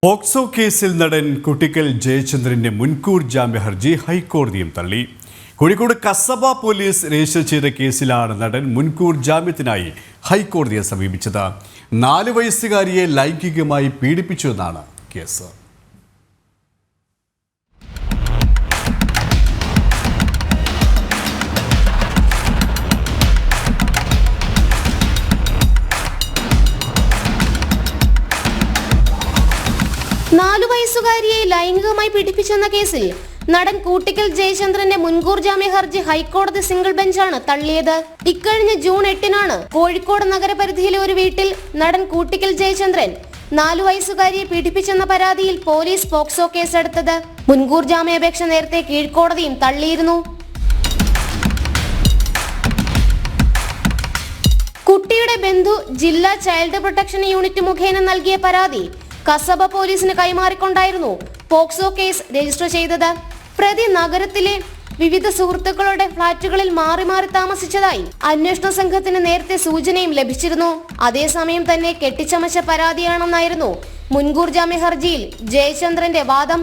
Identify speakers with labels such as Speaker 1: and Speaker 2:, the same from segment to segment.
Speaker 1: POCSO കേസിൽ നടൻ കുട്ടിക്കൽ ജയചന്ദ്രന്റെ മുൻകൂർ ജാമ്യ ഹർജി ഹൈക്കോടതിയും തള്ളി. കോഴിക്കോട് കസബ പോലീസ് രജിസ്റ്റർ ചെയ്ത കേസിലാണ് നടൻ മുൻകൂർ ജാമ്യത്തിനായി ഹൈക്കോടതിയെ സമീപിച്ചത്. 4 വയസ്സുകാരിയെ ലൈംഗികമായി പീഡിപ്പിച്ചുവെന്നാണ് കേസ്.
Speaker 2: വയസ്സുകാരിയെ ലൈംഗികമായി പീഡിപ്പിച്ചെന്ന കേസിൽ നടൻ കൂട്ടിക്കൽ ജയചന്ദ്രന്റെ മുൻകൂർ ജാമ്യ ഹർജി ഹൈക്കോടതി സിംഗിൾ ബെഞ്ചാണ് തള്ളിയത്. ഇക്കഴിഞ്ഞ ജൂൺ 8-നാണ് കോഴിക്കോട് നഗരപരിധിയിലെ ഒരു വീട്ടിൽ നടൻ കൂട്ടിക്കൽ ജയചന്ദ്രൻ 4 വയസ്സുകാരിയെ പീഡിപ്പിച്ചെന്ന പരാതിയിൽ പോലീസ് പോക്സോ കേസെടുത്തത്. മുൻകൂർ ജാമ്യാപേക്ഷ നേരത്തെ കീഴ്ക്കോടതിയും തള്ളിയിരുന്നു. കുട്ടിയുടെ ബന്ധു ജില്ലാ ചൈൽഡ് പ്രൊട്ടക്ഷൻ യൂണിറ്റ് മുഖേന നൽകിയ പരാതി കസബ പോലീസിന് കൈമാറിക്കൊണ്ടായിരുന്നു പോക്സോ കേസ് രജിസ്റ്റർ ചെയ്തത്. പ്രതി നഗരത്തിലെ വിവിധ സുഹൃത്തുക്കളുടെ ഫ്ളാറ്റുകളിൽ മാറി മാറി താമസിച്ചതായി അന്വേഷണ സംഘത്തിന് നേരത്തെ സൂചനയും ലഭിച്ചിരുന്നു. അതേസമയം തന്നെ കെട്ടിച്ചമച്ച പരാതിയാണെന്നായിരുന്നു മുൻകൂർ ജാമ്യ ഹർജിയിൽ ജയചന്ദ്രന്റെ വാദം.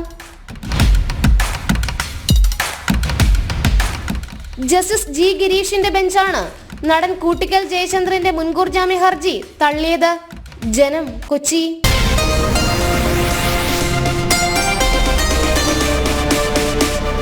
Speaker 2: ജസ്റ്റിസ് ജി ഗിരീഷിന്റെ ബെഞ്ചാണ് നടൻ കൂട്ടിക്കൽ ജയചന്ദ്രന്റെ മുൻകൂർ ജാമ്യ ഹർജി തള്ളിയത്. ജനം, കൊച്ചി.